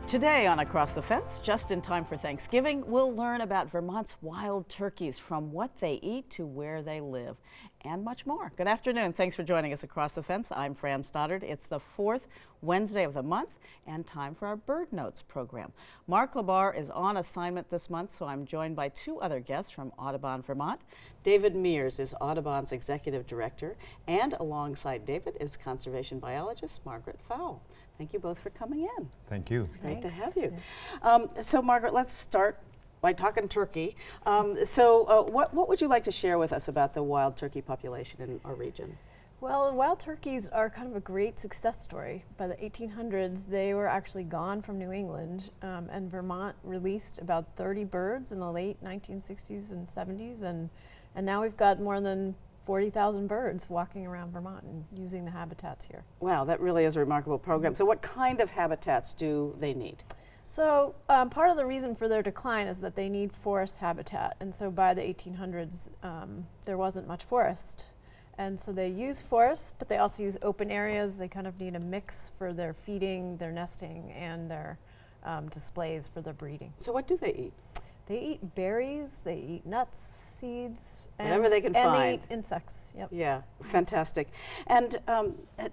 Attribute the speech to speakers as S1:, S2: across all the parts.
S1: Today on Across the Fence, just in time for Thanksgiving, we'll learn about Vermont's wild turkeys, from what they eat to where they live, and much more. Good afternoon. Thanks for joining us Across the Fence. I'm Fran Stoddard. It's the fourth Wednesday of the month and time for our Bird Notes program. Mark Labar is on assignment this month, so I'm joined by two other guests from Audubon, Vermont. David Mears is Audubon's executive director, and alongside David is conservation biologist Margaret Fowle. Thank you both for coming in.
S2: Thank you.
S1: It's great to have you. So Margaret, let's start by talking turkey. What would you like to share with us about the wild turkey population in our region?
S3: Well, wild turkeys are kind of a great success story. By the 1800s, they were actually gone from New England, and Vermont released about 30 birds in the late 1960s and 70s, and now we've got more than 40,000 birds walking around Vermont and using the habitats here.
S1: Wow, that really is a remarkable program. So what kind of habitats do they need?
S3: So part of the reason for their decline is that they need forest habitat, and so by the 1800s there wasn't much forest, and so they use forests, but they also use open areas. They kind of need a mix for their feeding, their nesting, and their displays for their breeding.
S1: So what do they eat?
S3: They eat berries, they eat nuts, seeds,
S1: whatever they can
S3: and
S1: find.
S3: they eat insects. Yep.
S1: Yeah, fantastic. And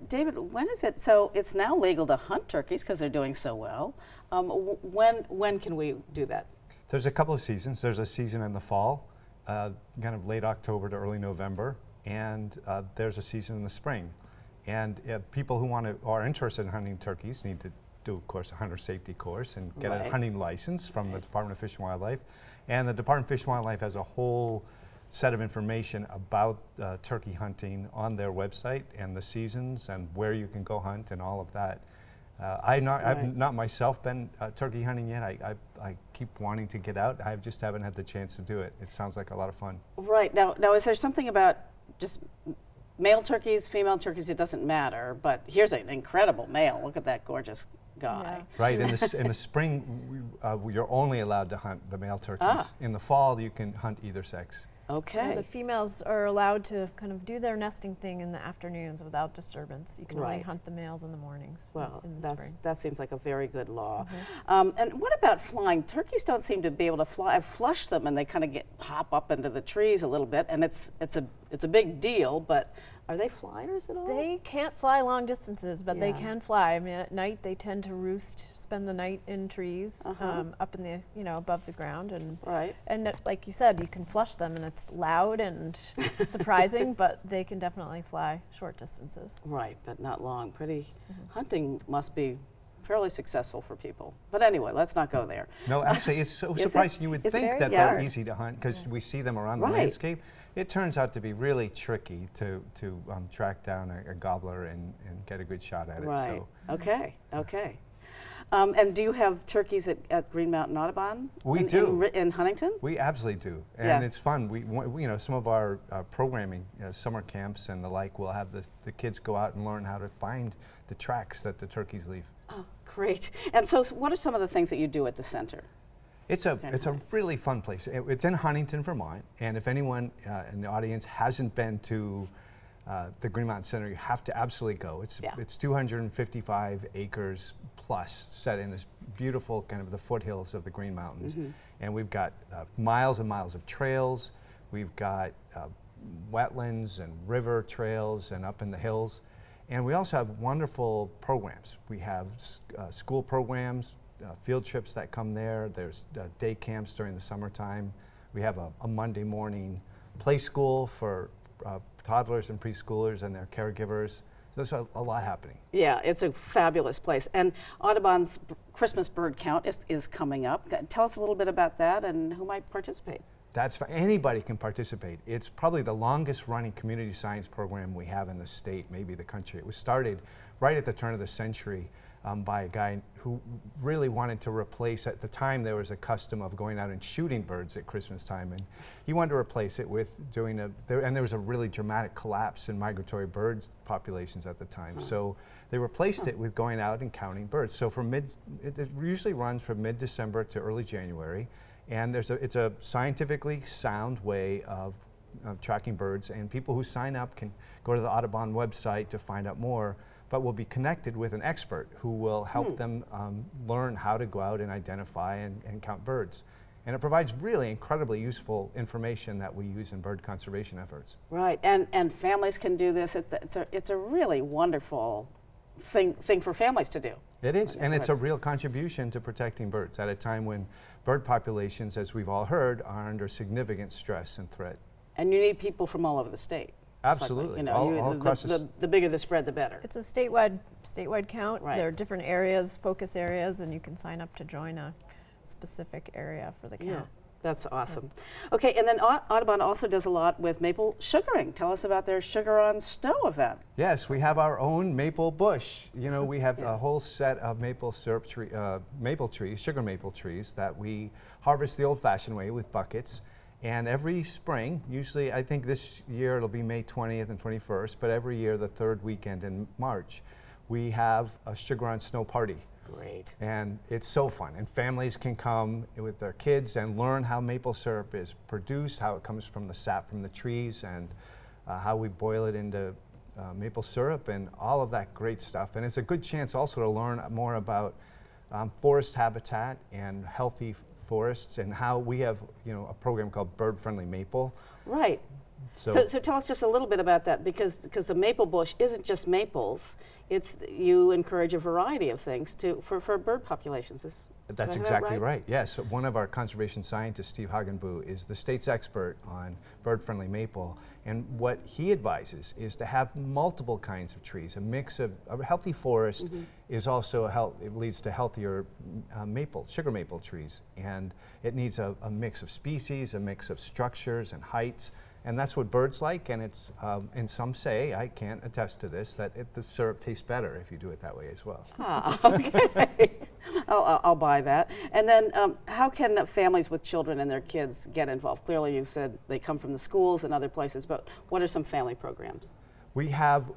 S1: David, when is it? So it's now legal to hunt turkeys because they're doing so well. When can we do that?
S2: There's a couple of seasons. There's a season in the fall, kind of late October to early November, and there's a season in the spring. And people who are interested in hunting turkeys need to do, of course, a hunter safety course and get a hunting license from the Department of Fish and Wildlife. And the Department of Fish and Wildlife has a whole set of information about turkey hunting on their website, and the seasons and where you can go hunt and all of that. I've not myself been turkey hunting yet. I keep wanting to get out. I just haven't had the chance to do it. It sounds like a lot of fun. Right.
S1: Now is there something about just male turkeys, female turkeys, it doesn't matter, but here's an incredible male. Look at that gorgeous guy.
S3: Yeah.
S2: Right, in the spring, you're only allowed to hunt the male turkeys. In the fall, you can hunt either sex.
S1: Okay.
S3: Yeah, the females are allowed to kind of do their nesting thing in the afternoons without disturbance. You can only hunt the males in the mornings.
S1: Well,
S3: in the spring.
S1: that seems like a very good law. And what about flying? Turkeys don't seem to be able to fly. I've flushed them and they kind of pop up into the trees a little bit, and it's a big deal, but are they flyers at all?
S3: They can't fly long distances, but they can fly. I mean, at night they tend to roost, spend the night in trees, up in the, above the ground, and like you said, you can flush them, and it's loud and surprising, but they can definitely fly short distances.
S1: Right, but not long. Hunting must be fairly successful for people. But anyway, let's not go there.
S2: No, actually, it's so surprising. You would think that they're easy to hunt because we see them around the landscape. It turns out to be really tricky to track down a gobbler and get a good shot at it.
S1: Right. So. Okay. And do you have turkeys at Green Mountain Audubon?
S2: We do.
S1: In Huntington?
S2: We absolutely do. And it's fun. We some of our programming, summer camps and the like, we'll have the kids go out and learn how to find the tracks that the turkeys leave.
S1: Oh, great. And so what are some of the things that you do at the center?
S2: It's a really fun place. It's in Huntington, Vermont, and if anyone in the audience hasn't been to the Green Mountain Center, you have to absolutely go. It's 255 acres plus, set in this beautiful kind of the foothills of the Green Mountains, and we've got miles and miles of trails. We've got wetlands and river trails and up in the hills, and we also have wonderful programs. We have school programs. Field trips that come there. There's day camps during the summertime. We have a Monday morning play school for toddlers and preschoolers and their caregivers. So there's a lot happening. Yeah, it's a fabulous place. And Audubon's Christmas bird count is coming up. Tell us a little bit about that and who might participate. Anybody can participate. It's probably the longest running community science program we have in the state, maybe the country. It was started right at the turn of the century by a guy who really wanted to replace, at the time there was a custom of going out and shooting birds at Christmas time, and he wanted to replace it with doing and there was a really dramatic collapse in migratory bird populations at the time. So they replaced it with going out and counting birds. So it usually runs from mid-December to early January, and it's a scientifically sound way of tracking birds, and people who sign up can go to the Audubon website to find out more, but will be connected with an expert who will help them learn how to go out and identify and count birds. And it provides really incredibly useful information that we use in bird conservation efforts.
S1: Right, and families can do this. It's a really wonderful thing for families to do.
S2: It is, and it's a real contribution to protecting birds at a time when bird populations, as we've all heard, are under significant stress and threat.
S1: And you need people from all over the state.
S2: Absolutely.
S1: You know,
S2: all across
S1: the bigger the spread, the better.
S3: It's a statewide count.
S1: Right.
S3: There are different areas, focus areas, and you can sign up to join a specific area for the count.
S1: Yeah, that's awesome. Okay, and then Audubon also does a lot with maple sugaring. Tell us about their Sugar on Snow event.
S2: Yes, we have our own maple bush. You know, we have a whole set of maple syrup maple trees, sugar maple trees, that we harvest the old-fashioned way with buckets. And every spring, usually I think this year it'll be May 20th and 21st, but every year the third weekend in March, we have a Sugar on Snow party.
S1: Great.
S2: And it's so fun. And families can come with their kids and learn how maple syrup is produced, how it comes from the sap from the trees, and how we boil it into maple syrup and all of that great stuff. And it's a good chance also to learn more about forest habitat and healthy forests, and how we have, you know, a program called Bird Friendly Maple. Right. So tell us just a little bit about that, because the maple bush isn't just maples. You encourage a variety of things for bird populations. That's exactly right. Yes, one of our conservation scientists, Steve Hagenbu, is the state's expert on bird-friendly maple, and what he advises is to have multiple kinds of trees. A mix of a healthy forest is also it leads to healthier sugar maple trees, and it needs a mix of species, a mix of structures and heights. And that's what birds like, and it's, and some say, I can't attest to this, that the syrup tastes better if you do it that way as well. Ah, okay. I'll buy that. And then how can families with children and their kids get involved? Clearly you've said they come from the schools and other places, but what are some family programs? We have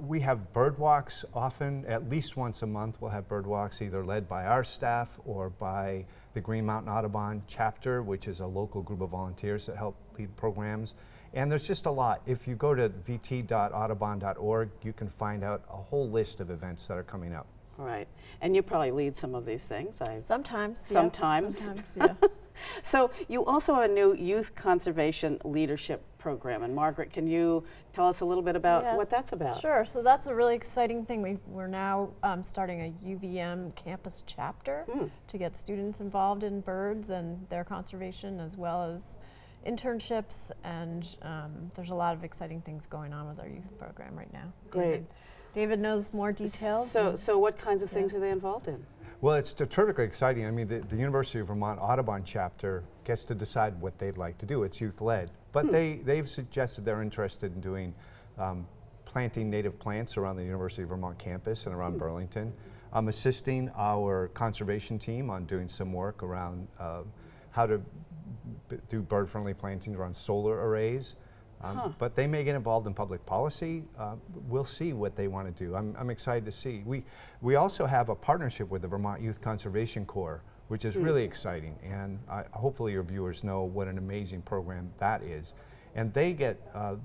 S2: bird walks often. At least once a month we'll have bird walks, either led by our staff or by the Green Mountain Audubon chapter, which is a local group of volunteers that help lead programs. And there's just a lot. If you go to vt.audubon.org, you can find out a whole list of events that are coming up. Right. And you probably lead some of these things.
S3: Sometimes.
S1: Sometimes. Yeah. So you also have a new youth conservation leadership program. And Margaret, can you tell us a little bit about what that's about?
S3: Sure. So that's a really exciting thing. We're now starting a UVM campus chapter to get students involved in birds and their conservation, as well as internships, and there's a lot of exciting things going on with our youth program right now.
S1: Great.
S3: David knows more details.
S1: So what kinds of things are they involved in?
S2: Well, it's terrifically exciting. I mean, the University of Vermont Audubon chapter gets to decide what they'd like to do. It's youth-led. But they've suggested they're interested in doing planting native plants around the University of Vermont campus and around Burlington. I'm assisting our conservation team on doing some work around how to do bird-friendly plantings around solar arrays. But they may get involved in public policy. We'll see what they want to do. I'm excited to see. We also have a partnership with the Vermont Youth Conservation Corps, which is really exciting, and hopefully your viewers know what an amazing program that is. And they get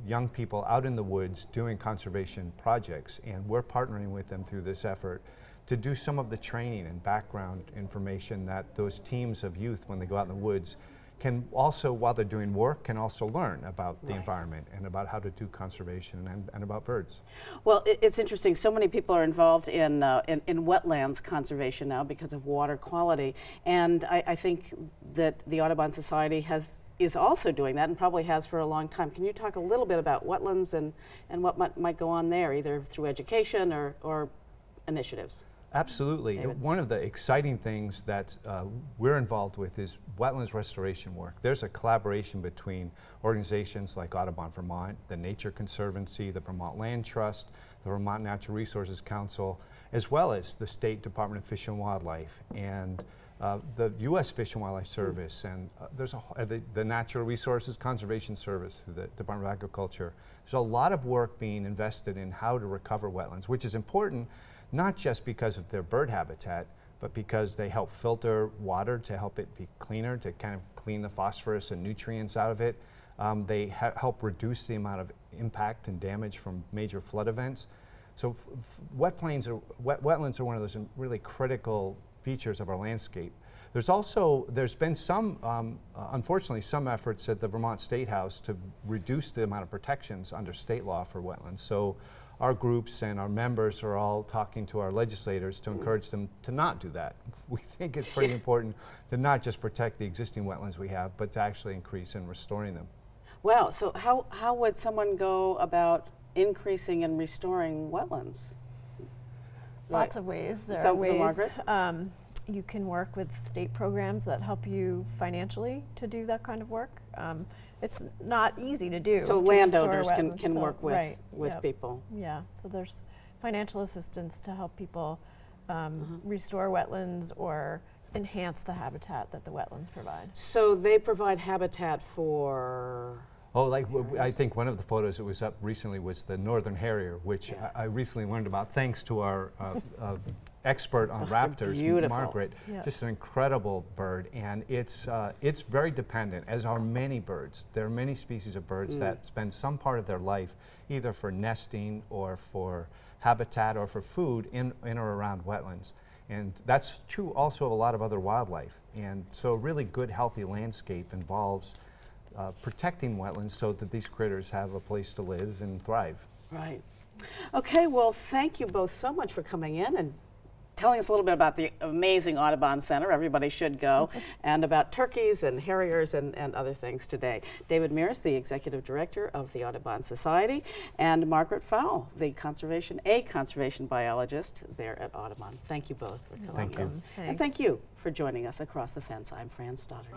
S2: young people out in the woods doing conservation projects, and we're partnering with them through this effort to do some of the training and background information that those teams of youth, when they go out in the woods, can also, while they're doing work, can also learn about the environment and about how to do conservation and about birds. Well, it's interesting. So many people are involved in wetlands conservation now because of water quality, and I think that the Audubon Society is also doing that and probably has for a long time. Can you talk a little bit about wetlands and what might go on there, either through education or initiatives? Absolutely. One of the exciting things that we're involved with is wetlands restoration work. There's a collaboration between organizations like Audubon Vermont, the Nature Conservancy, the Vermont Land Trust, the Vermont Natural Resources Council, as well as the State Department of Fish and Wildlife and the U.S. Fish and Wildlife Service, and there's the Natural Resources Conservation Service, the Department of Agriculture. There's a lot of work being invested in how to recover wetlands, which is important not just because of their bird habitat, but because they help filter water to help it be cleaner, to kind of clean the phosphorus and nutrients out of it. They help reduce the amount of impact and damage from major flood events. So wetlands are one of those really critical features of our landscape. There's been some, unfortunately, some efforts at the Vermont State House to reduce the amount of protections under state law for wetlands. So our groups and our members are all talking to our legislators to encourage them to not do that. We think it's pretty important to not just protect the existing wetlands we have, but to actually increase and restoring them.
S1: Wow, so how would someone go about increasing and restoring wetlands?
S3: Lots of ways. There are ways. Margaret? You can work with state programs that help you financially to do that kind of work. It's not easy to do.
S1: So landowners can work with people.
S3: Yeah, so there's financial assistance to help people restore wetlands or enhance the habitat that the wetlands provide.
S1: So they provide habitat for...
S2: Oh, like I think one of the photos that was up recently was the northern harrier, which I recently learned about thanks to our expert on raptors, Margaret. Yeah. Just an incredible bird, and it's very dependent, as are many birds. There are many species of birds that spend some part of their life either for nesting or for habitat or for food in or around wetlands. And that's true also of a lot of other wildlife. And so a really good, healthy landscape involves protecting wetlands so that these critters have a place to live and thrive.
S1: Right. Okay, well, thank you both so much for coming in and telling us a little bit about the amazing Audubon Center. Everybody should go. And about turkeys and harriers and other things today. David Mears, the Executive Director of the Audubon Society, and Margaret Fowle, the conservation biologist there at Audubon. Thank you both for coming in.
S2: Thank you.
S1: And thank you for joining us across the fence. I'm Fran Stoddard.